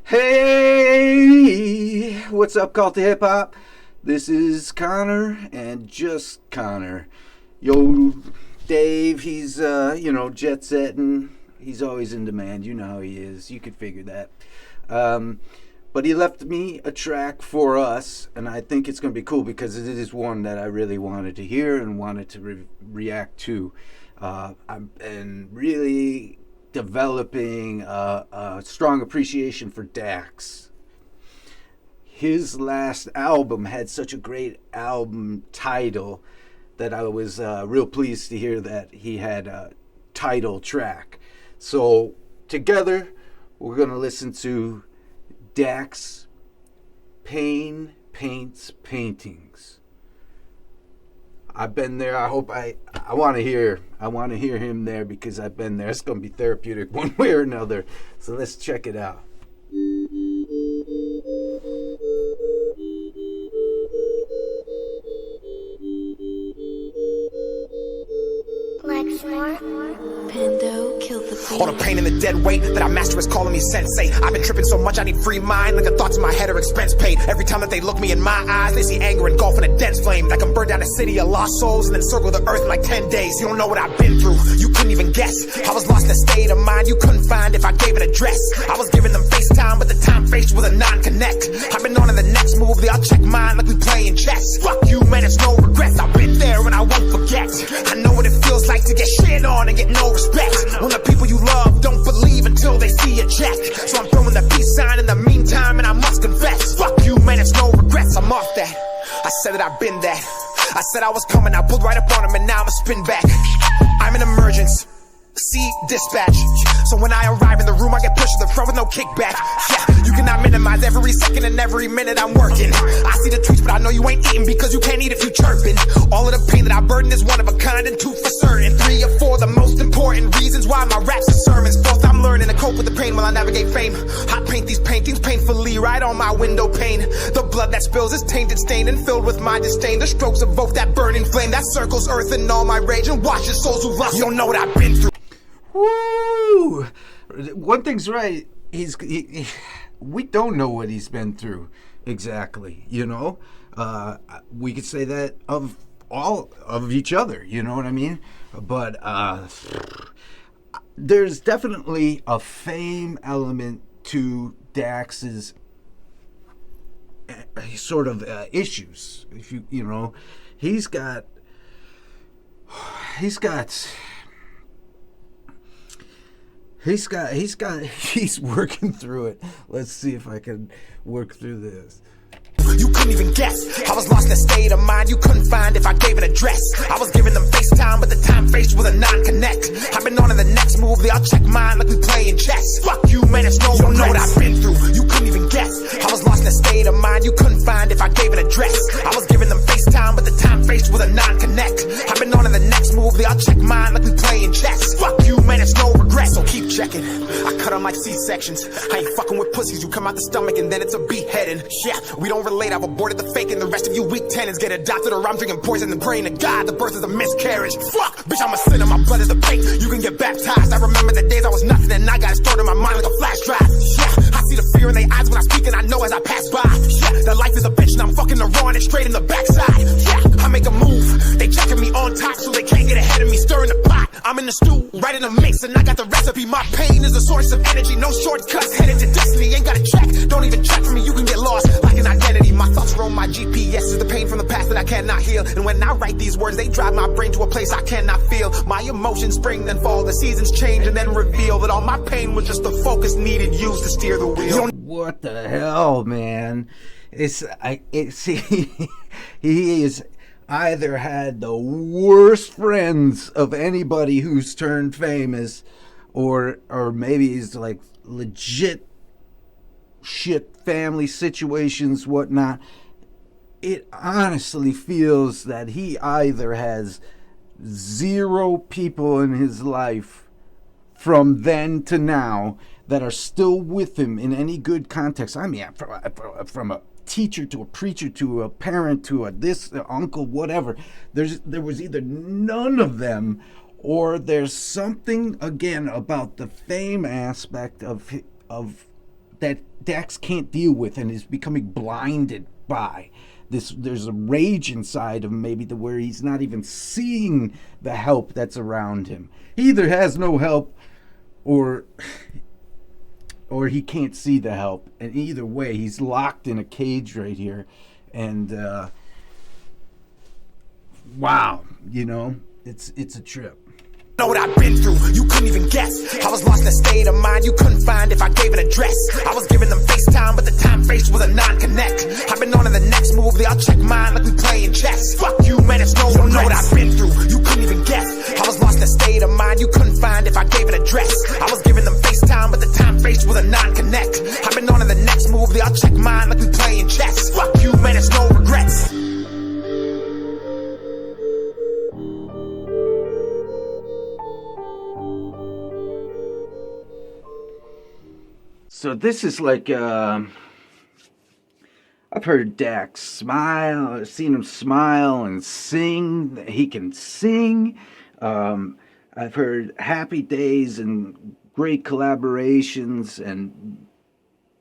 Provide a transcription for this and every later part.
Hey, what's up, Cult to Hip Hop? This is Connor and just Connor. Yo, Dave, he's, jet setting. He's always in demand. You know how he is. You could figure that. But he left me a track for us, and I think it's going to be cool because it is one that I really wanted to hear and wanted to react to. And really developing a strong appreciation for DAX. His last album had such a great album title that I was real pleased to hear that he had a title track. So together we're going to listen to DAX Pain Paints Paintings. I've been there. I hope I want to hear him there because I've been there. It's going to be therapeutic one way or another. So let's check it out. Pando killed the beat. All the pain and the dead weight that I master is calling me sensei. I've been tripping so much I need free mind, like the thoughts in my head are expense paid. Every time that they look me in my eyes, they see anger engulfing a dense flame that can burn down a city of lost souls and then circle the earth in like 10 days. You don't know what I've been through, you couldn't even guess. I was lost in a state of mind you couldn't find if I gave an address. I was giving them FaceTime, but the time faced was a non-connect. I've been on to the next move, I'll check mine like we playing chess. Fuck you, man, it's no regrets. I've been there and I won't forget. I know what it feels like to get shit on and get no respect. When the people you love don't believe until they see you check. So I'm throwing the peace sign in the meantime, and I must confess, fuck you, man, it's no regrets. I'm off that. I said that I've been that. I said I was coming, I pulled right up on him, and now I'ma spin back. I'm an emergence. See, dispatch. So when I arrive in the room, I get pushed to the front with no kickback. Yeah, you cannot minimize every second and every minute I'm working. I see the tweets, but I know you ain't eating because you can't eat if you chirping. All of the pain that I burden is one of a kind and two for certain. 3 or 4 the most important reasons why my raps are sermons. 4th, I'm learning to cope with the pain while I navigate fame. I paint these paintings painfully right on my window pane. The blood that spills is tainted, stained, and filled with my disdain. The strokes evoke that burning flame that circles earth and all my rage and washes souls who lust. You don't know what I've been through. Woo! One thing's right. We don't know what he's been through exactly. You know, we could say that of all of each other. You know what I mean? But there's definitely a fame element to Dax's sort of issues. If you know, he's working through it. Let's see if I can work through this. You couldn't even guess. I was lost in a state of mind you couldn't find if I gave an address. I was giving them FaceTime, but the time faced was a non-connect. I've been on to the next move, I'll check mine like we playing chess. Fuck you, man, it's no regrets. You don't know what I've been through, you couldn't even guess. I was lost in a state of mind you couldn't find if I gave an address. I was giving them FaceTime, but the time faced was a non-connect. I've been on to the next move, I'll check mine like we playing chess. Fuck you, man, it's no regrets. So keep checking. I cut them like C-sections. I ain't fucking with pussies, you come out the stomach and then it's a beheading. Yeah, we don't relate, I've aborted the fake and the rest of you weak tenants get adopted or I'm drinking poison and praying to God the birth is a miscarriage. Fuck, bitch, I'm a sinner, my blood is a fake. You can get baptized. I remember the days I was nothing and I got it stored in my mind like a flash drive. Yeah, I see the fear in their eyes when I speak and I know as I pass by. Yeah, that life is a bitch and I'm fucking the raw and it's straight in the backside. Yeah, I make a move, they checking me on top so they can't get ahead of me, stirring the pot. I'm in the stew, right in the mix and I got the recipe. My pain is a source of energy, no shortcuts, headed to destiny. Ain't gotta check, don't even check for me, you can get lost like an identity. My thoughts roam my GPS is the pain from the past that I cannot heal. And when I write these words, they drive my brain to a place I cannot feel. My emotions spring then fall, the seasons change and then reveal that all my pain was just the focus needed used to steer the wheel. What the hell, man? He is either had the worst friends of anybody who's turned famous, or maybe he's like legit shit family situations, whatnot. It honestly feels that he either has 0 people in his life from then to now that are still with him in any good context. I mean, from a teacher to a preacher to a parent to a uncle, whatever. There was either none of them, or there's something again about the fame aspect of that Dax can't deal with and is becoming blinded by. There's a rage inside of him, maybe to where he's not even seeing the help that's around him. He either has no help or he can't see the help. And either way, he's locked in a cage right here. And wow, it's a trip. Know what I've been through, you couldn't even guess. I was lost in a state of mind you couldn't find if I gave an address. I was giving them FaceTime, but the time faced was a non-connect. I've been on to the next move, they all check mine like we playing chess. Fuck you, man, it's no one know what I've been through, you couldn't even guess. I was lost in a state of mind you couldn't find if I gave an address. I was giving them FaceTime, but the time faced was a non-connect. I've been on to the next move, they all check mine like we playing chess. Fuck you, man, it's no regrets. So this is like, I've heard Dax smile, I've seen him smile and sing. He can sing. I've heard Happy Days and great collaborations, and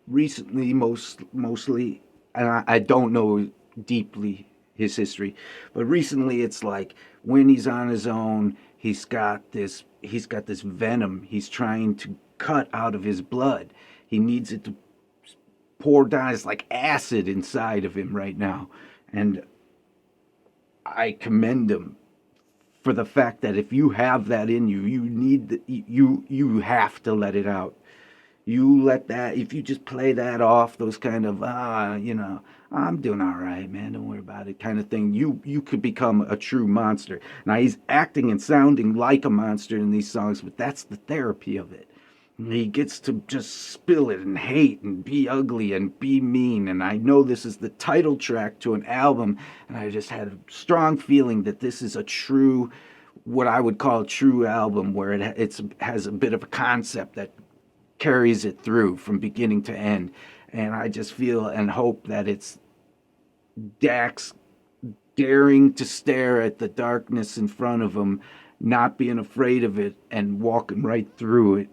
recently, mostly, and I don't know deeply his history, but recently it's like when he's on his own, he's got this venom he's trying to cut out of his blood. He needs it to pour down. It's like acid inside of him right now. And I commend him for the fact that if you have that in you, you have to let it out. You let that, if you just play that off, those kind of, I'm doing all right, man, don't worry about it kind of thing, you could become a true monster. Now, he's acting and sounding like a monster in these songs, but that's the therapy of it. He gets to just spill it and hate and be ugly and be mean. And I know this is the title track to an album, and I just had a strong feeling that this is a true, what I would call a true album, where it has a bit of a concept that carries it through from beginning to end. And I just feel and hope that it's Dax daring to stare at the darkness in front of him, not being afraid of it, and walking right through it,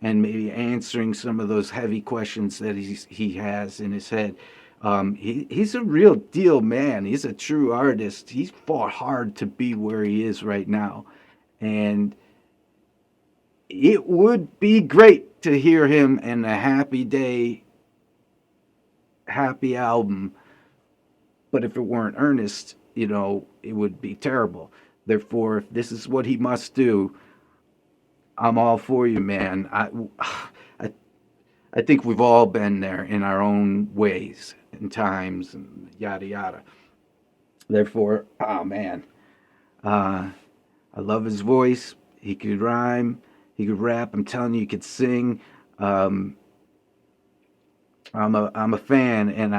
and maybe answering some of those heavy questions that he has in his head. He's a real deal man. He's a true artist. He's fought hard to be where he is right now. And it would be great to hear him in a Happy Day, happy album. But if it weren't earnest, it would be terrible. Therefore, if this is what he must do, I'm all for you, man. I think we've all been there in our own ways and times and yada yada. Therefore, man, I love his voice. He could rhyme. He could rap. I'm telling you, he could sing. I'm a fan, and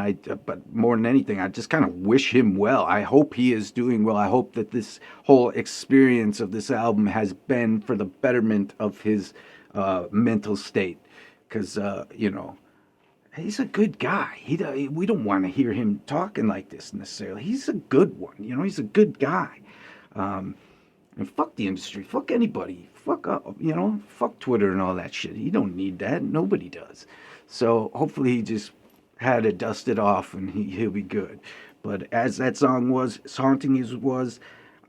but more than anything, I just kind of wish him well. I hope he is doing well. I hope that this whole experience of this album has been for the betterment of his mental state, because he's a good guy. We don't want to hear him talking like this necessarily. He's a good one. He's a good guy. And fuck the industry. Fuck anybody. Fuck up. Fuck Twitter and all that shit. He don't need that. Nobody does. So hopefully he just had it dusted off and he'll be good. But as that song was, as haunting as it was,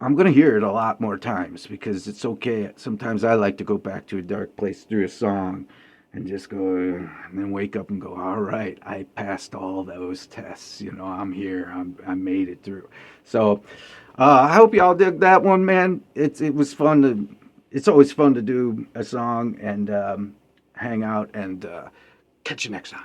I'm going to hear it a lot more times, because it's okay. Sometimes I like to go back to a dark place through a song and just go, and then wake up and go, all right, I passed all those tests. I'm here. I made it through. So I hope y'all dig that one, man. It was fun it's always fun to do a song and hang out, and catch you next time.